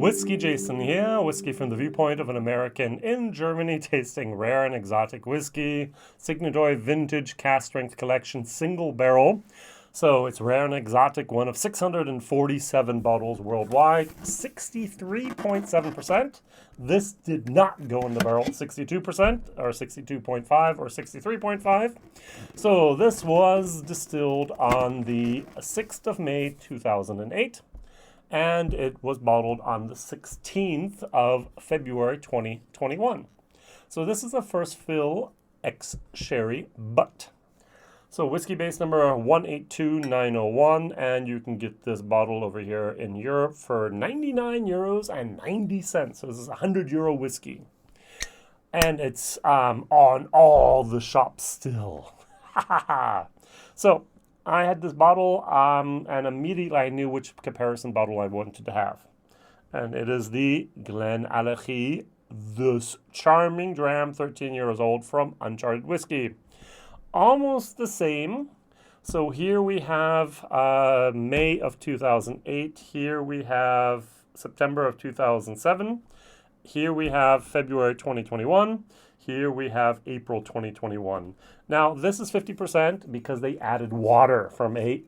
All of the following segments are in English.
WhiskyJason here, whiskey from the viewpoint of an American in Germany tasting rare and exotic whiskey. Signatory Vintage Cask Strength Collection Single Barrel. So it's rare and exotic, one of 647 bottles worldwide, 63.7%. This did not go in the barrel, 62% or 62.5 or 63.5. So this was distilled on the 6th of May 2008. And it was bottled on the 16th of February 2021. So this is a first fill ex-sherry butt. So Whiskybase number 182901, and you can get this bottle over here in Europe for 99 euros and 90 cents. So this is a €100 whiskey. And it's on all the shops still. So I had this bottle, and immediately I knew which comparison bottle I wanted to have. And it is the Glenallachie, this charming dram, 13 years old, from Uncharted Whiskey. Almost the same. So here we have May of 2008. Here we have September of 2007. Here we have February 2021. Here we have April 2021. Now, this is 50% because they added water from a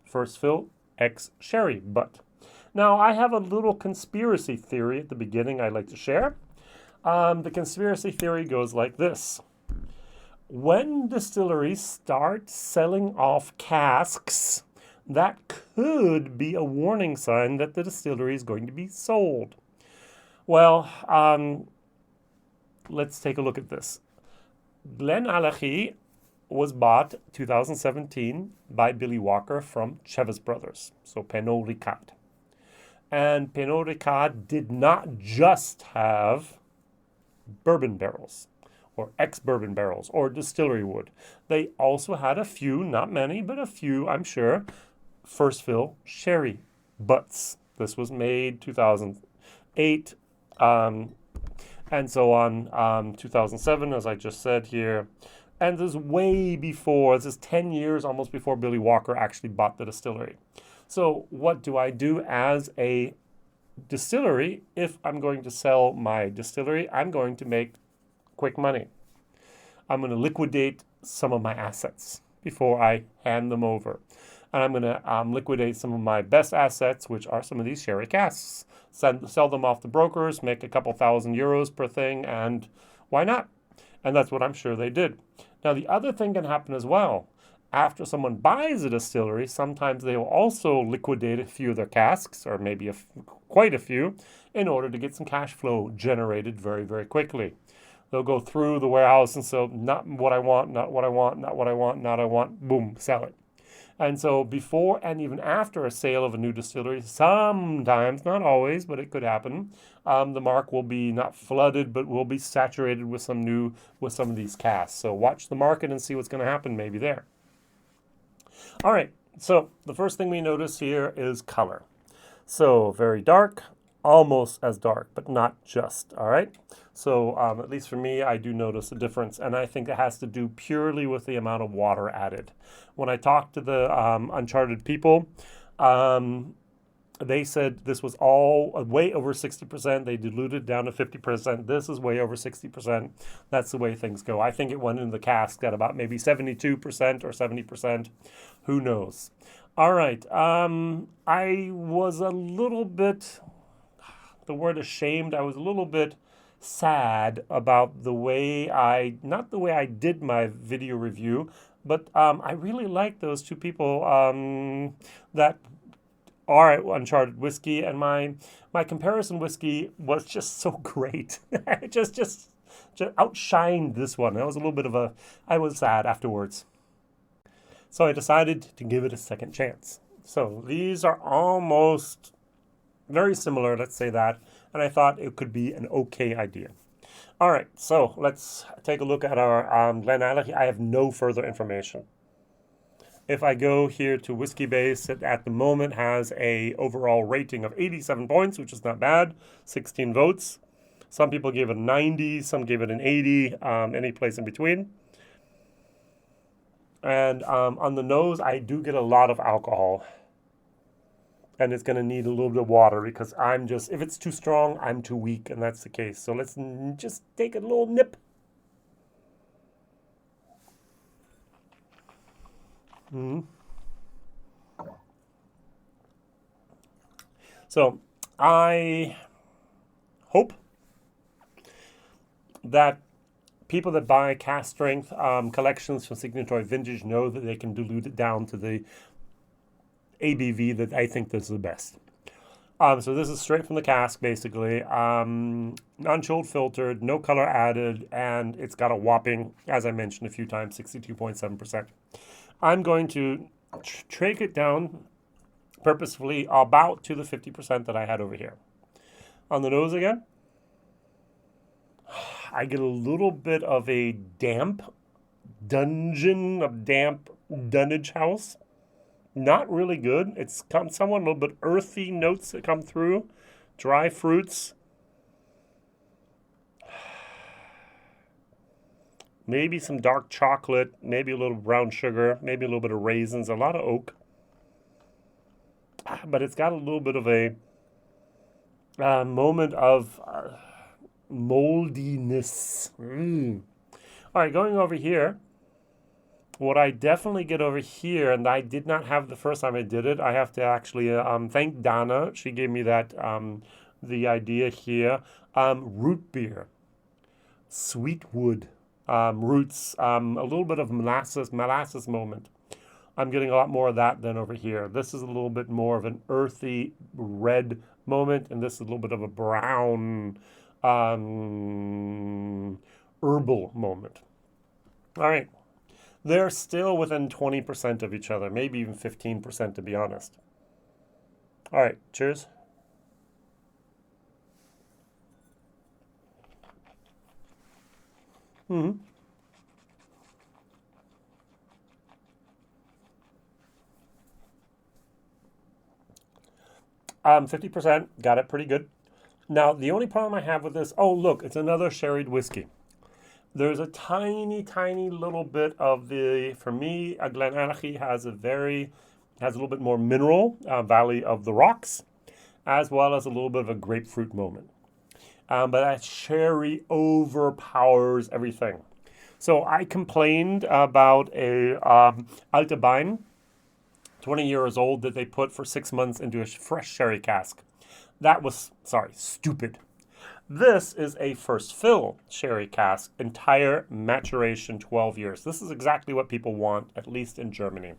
first fill ex-sherry butt. Now, I have a little conspiracy theory at the beginning I'd like to share. The conspiracy theory goes like this. When distilleries start selling off casks, that could be a warning sign that the distillery is going to be sold. Well, let's take a look at this. Glenallachie was bought 2017 by Billy Walker from Chevis Brothers, so Pernod Ricard. And Pernod Ricard did not just have bourbon barrels or ex-bourbon barrels or distillery wood. They also had a few, not many, but a few, I'm sure, first fill sherry butts. This was made 2008, and so on, 2007, as I just said here. And this is way before, this is 10 years almost before Billy Walker actually bought the distillery. So what do I do as a distillery? If I'm going to sell my distillery, I'm going to make quick money. I'm going to liquidate some of my assets before I hand them over. And I'm going to liquidate some of my best assets, which are some of these sherry casks. Sell them off to brokers, make a couple €1,000 per thing, and why not? And that's what I'm sure they did. Now, the other thing can happen as well. After someone buys a distillery, sometimes they will also liquidate a few of their casks, or maybe quite a few, in order to get some cash flow generated very, very quickly. They'll go through the warehouse and say, not what I want, not what I want, not what I want, not what I want, boom, sell it. And so before and even after a sale of a new distillery, sometimes, not always, but it could happen, the mark will be not flooded, but will be saturated with some of these casks. So watch the market and see what's going to happen maybe there. All right, so the first thing we notice here is color. So very dark, almost as dark, but not just, all right? So at least for me, I do notice a difference, and I think it has to do purely with the amount of water added. When I talked to the Uncharted people, they said this was all way over 60%. They diluted down to 50%. This is way over 60%. That's the way things go. I think it went into the cask at about maybe 72% or 70%. Who knows? All right. I was a little bit, the word ashamed, I was a little bit sad about the way not the way I did my video review, but I really like those two people that are at Uncharted Whiskey, and my comparison whiskey was just so great. It just outshined this one. That was a little bit of I was sad afterwards. So I decided to give it a second chance. So these are almost very similar, let's say that, and I thought it could be an okay idea. All right, so let's take a look at our Glenallachie. I have no further information. If I go here to Whiskybase, it at the moment has a overall rating of 87 points, which is not bad, 16 votes. Some people gave it a 90, some gave it an 80, any place in between. And on the nose, I do get a lot of alcohol. and it's going to need a little bit of water because if it's too strong, I'm too weak, and that's the case. So let's just take a little nip. So I hope that people that buy cask strength collections from Signatory Vintage know that they can dilute it down to the ABV that I think this is the best. So this is straight from the cask, basically. Unchilled, filtered, no color added, and it's got a whopping, as I mentioned a few times, 62.7%. I'm going to take it down purposefully about to the 50% that I had over here. On the nose again, I get a little bit of a damp dunnage house. Not really good. It's somewhat a little bit earthy notes that come through. Dry fruits. Maybe some dark chocolate. Maybe a little brown sugar. Maybe a little bit of raisins. A lot of oak. But it's got a little bit of a moment of moldiness. All right, going over here. What I definitely get over here, and I did not have the first time I did it, I have to actually thank Donna. She gave me that, the idea here. Root beer, sweet wood, roots, a little bit of molasses moment. I'm getting a lot more of that than over here. This is a little bit more of an earthy red moment, and this is a little bit of a brown herbal moment. All right. They're still within 20% of each other, maybe even 15% to be honest. All right, cheers. 50%, got it pretty good. Now, the only problem I have with this, oh, look, it's another sherried whiskey. There's a tiny little bit of for me, a Glendronach has a little bit more mineral, Valley of the Rocks, as well as a little bit of a grapefruit moment. But that sherry overpowers everything. So I complained about a Alte Bein, 20 years old, that they put for 6 months into a fresh sherry cask. That was, stupid. This is a first fill sherry cask, entire maturation 12 years. This is exactly what people want, at least in Germany.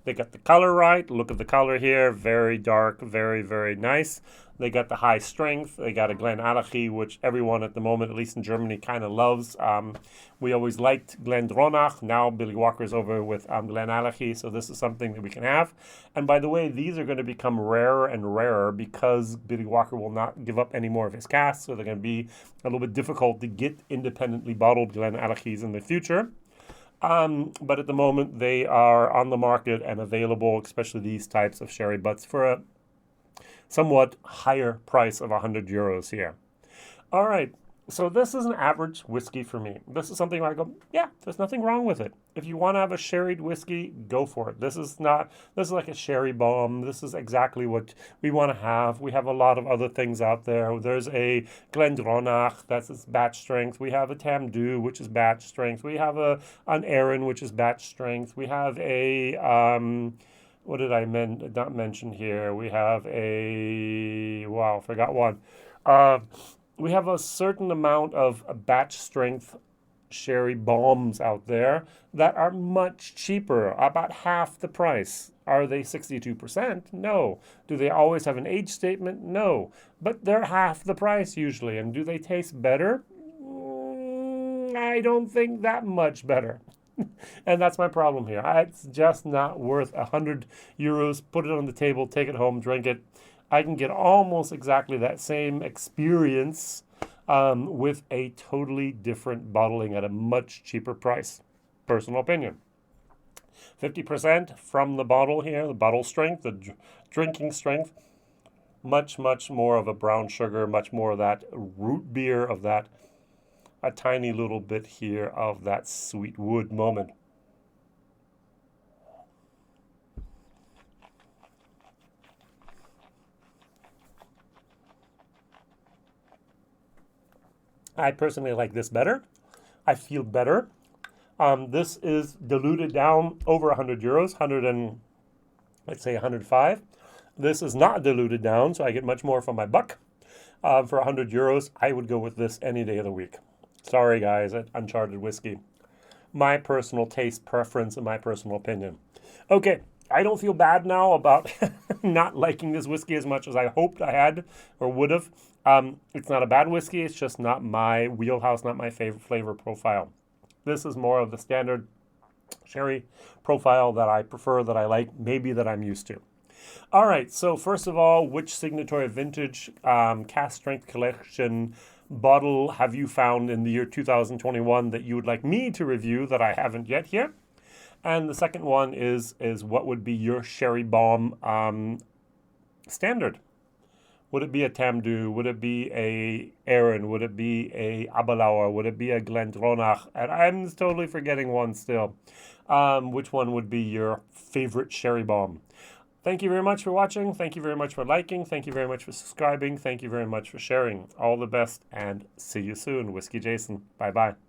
They got the color right. Look at the color here. Very dark, very nice. They got the high strength. They got a Glenallachie, which everyone at the moment, at least in Germany, kind of loves. We always liked Glendronach. Now Billy Walker's over with Glenallachie, so this is something that we can have. And by the way, these are going to become rarer and rarer because Billy Walker will not give up any more of his casks, so they're going to be a little bit difficult to get independently bottled Glenallachies in the future. But at the moment, they are on the market and available, especially these types of sherry butts, for a somewhat higher price of €100 here. All right, so this is an average whiskey for me. This is something where I go, yeah, there's nothing wrong with it. If you want to have a sherried whiskey, go for it. This is like a sherry bomb. This is exactly what we want to have. We have a lot of other things out there. There's a Glendronach, that's its batch strength. We have a Tamdhu, which is batch strength. We have an Aaron, which is batch strength. We have a what did I not mention here? We have forgot one. We have a certain amount of batch strength sherry bombs out there that are much cheaper, about half the price. Are they 62%? No. Do they always have an age statement? No. But they're half the price usually. And do they taste better? I don't think that much better. And that's my problem here. It's just not worth €100. Put it on the table, take it home, drink it. I can get almost exactly that same experience with a totally different bottling at a much cheaper price. Personal opinion. 50% from the bottle here, the bottle strength, the drinking strength. Much more of a brown sugar, much more of that root beer, of that a tiny little bit here of that sweet wood moment. I personally like this better. I feel better. This is diluted down over 100 euros, let's say 105. This is not diluted down, so I get much more for my buck. For 100 euros, I would go with this any day of the week. Sorry, guys, at Uncharted Whiskey. My personal taste preference and my personal opinion. Okay, I don't feel bad now about not liking this whiskey as much as I hoped I had or would have. It's not a bad whiskey. It's just not my wheelhouse, not my favorite flavor profile. This is more of the standard sherry profile that I prefer, that I like, maybe that I'm used to. All right, so first of all, which Signatory vintage cask strength collection bottle have you found in the year 2021 that you would like me to review that I haven't yet here? And the second one is what would be your sherry bomb standard? Would it be a Tamdhu? Would it be a Erin? Would it be a Aberlour? Would it be a Glendronach? And I'm totally forgetting one still. Which one would be your favorite sherry bomb? Thank you very much for watching. Thank you very much for liking. Thank you very much for subscribing. Thank you very much for sharing. All the best and see you soon. Whiskey Jason. Bye-bye.